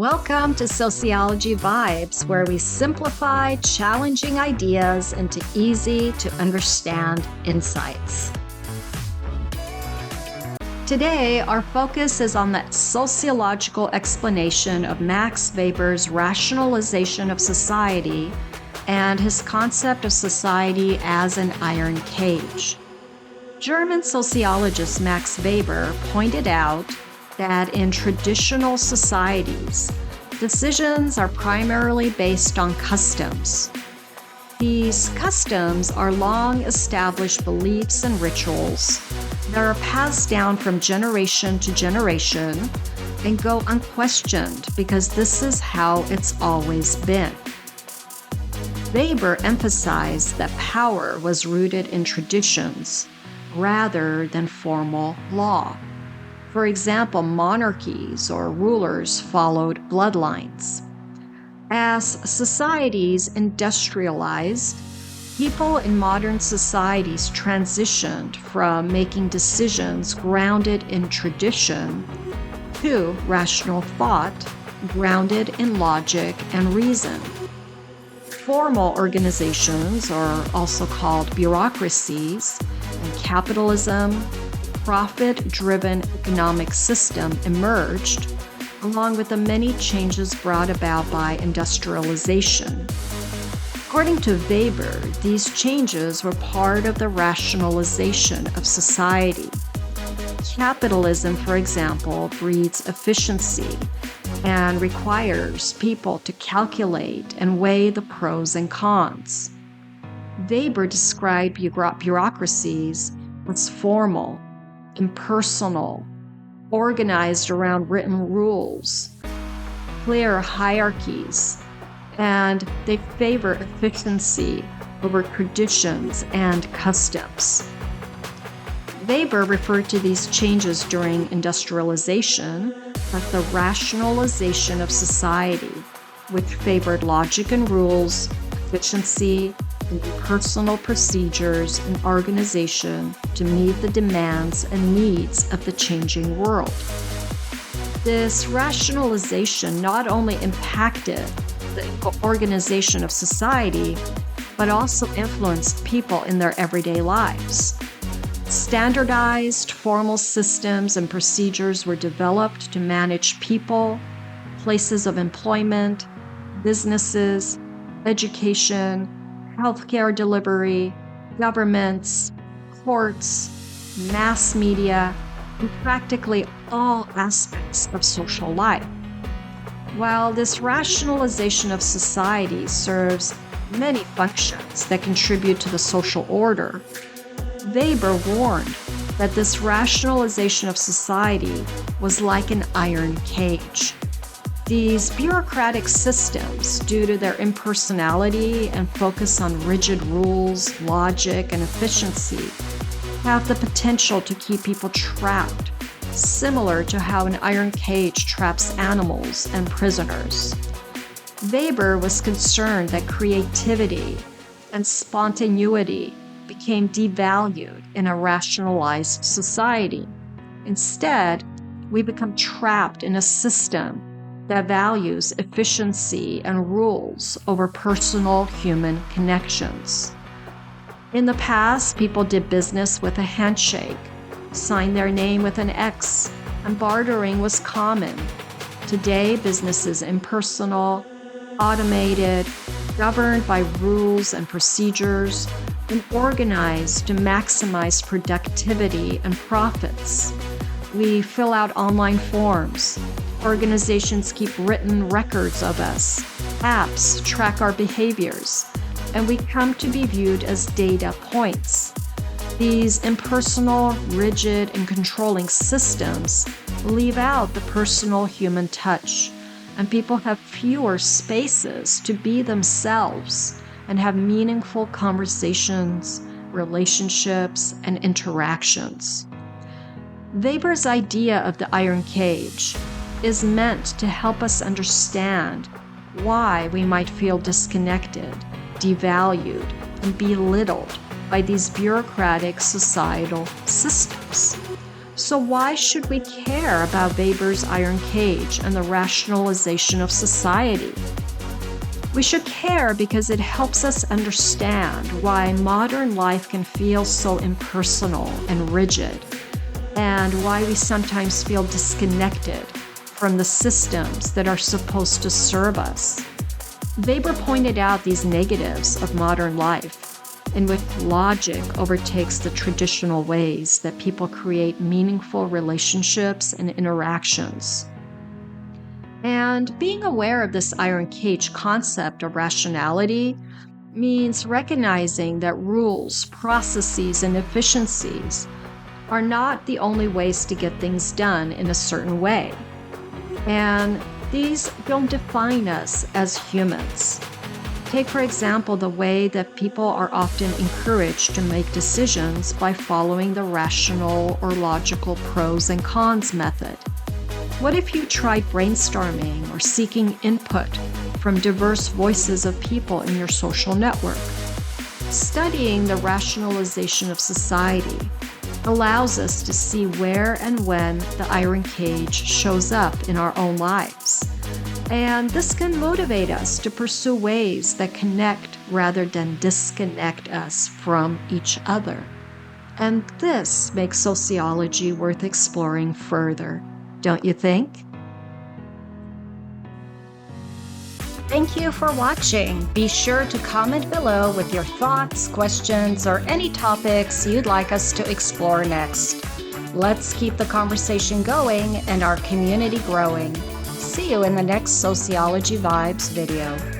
Welcome to Sociology Vibes, where we simplify challenging ideas into easy to understand insights. Today, our focus is on the sociological explanation of Max Weber's Rationalization of Society and his concept of society as an iron cage. German sociologist Max Weber pointed out that in traditional societies, decisions are primarily based on customs. These customs are long established beliefs and rituals that are passed down from generation to generation and go unquestioned because this is how it's always been. Weber emphasized that power was rooted in traditions rather than formal law. For example, monarchies or rulers followed bloodlines. As societies industrialized, people in modern societies transitioned from making decisions grounded in tradition to rational thought grounded in logic and reason. Formal organizations, or also called bureaucracies, and capitalism, profit-driven economic system emerged, along with the many changes brought about by industrialization. According to Weber, these changes were part of the rationalization of society. Capitalism, for example, breeds efficiency and requires people to calculate and weigh the pros and cons. Weber described bureaucracies as formal, impersonal, organized around written rules, clear hierarchies, and they favor efficiency over traditions and customs. Weber referred to these changes during industrialization as the rationalization of society, which favored logic and rules, efficiency, and personal procedures and organization to meet the demands and needs of the changing world. This rationalization not only impacted the organization of society, but also influenced people in their everyday lives. Standardized formal systems and procedures were developed to manage people, places of employment, businesses, education, healthcare delivery, governments, courts, mass media, and practically all aspects of social life. While this rationalization of society serves many functions that contribute to the social order, Weber warned that this rationalization of society was like an iron cage. These bureaucratic systems, due to their impersonality and focus on rigid rules, logic, and efficiency, have the potential to keep people trapped, similar to how an iron cage traps animals and prisoners. Weber was concerned that creativity and spontaneity became devalued in a rationalized society. Instead, we become trapped in a system that values efficiency and rules over personal human connections. In the past, people did business with a handshake, signed their name with an X, and bartering was common. Today, business is impersonal, automated, governed by rules and procedures, and organized to maximize productivity and profits. We fill out online forms. Organizations keep written records of us. Apps track our behaviors, and we come to be viewed as data points. These impersonal, rigid, and controlling systems leave out the personal human touch, and people have fewer spaces to be themselves and have meaningful conversations, relationships, and interactions. Weber's idea of the iron cage is meant to help us understand why we might feel disconnected, devalued, and belittled by these bureaucratic societal systems. So why should we care about Weber's iron cage and the rationalization of society? We should care because it helps us understand why modern life can feel so impersonal and rigid, and why we sometimes feel disconnected from the systems that are supposed to serve us. Weber pointed out these negatives of modern life, and with logic overtakes the traditional ways that people create meaningful relationships and interactions. And being aware of this iron cage concept of rationality means recognizing that rules, processes, and efficiencies are not the only ways to get things done in a certain way. And these don't define us as humans. Take, for example, the way that people are often encouraged to make decisions by following the rational or logical pros and cons method. What if you tried brainstorming or seeking input from diverse voices of people in your social network? Studying the rationalization of society allows us to see where and when the iron cage shows up in our own lives. And this can motivate us to pursue ways that connect rather than disconnect us from each other. And this makes sociology worth exploring further, don't you think? Thank you for watching. Be sure to comment below with your thoughts, questions, or any topics you'd like us to explore next. Let's keep the conversation going and our community growing. See you in the next Sociology Vibes video.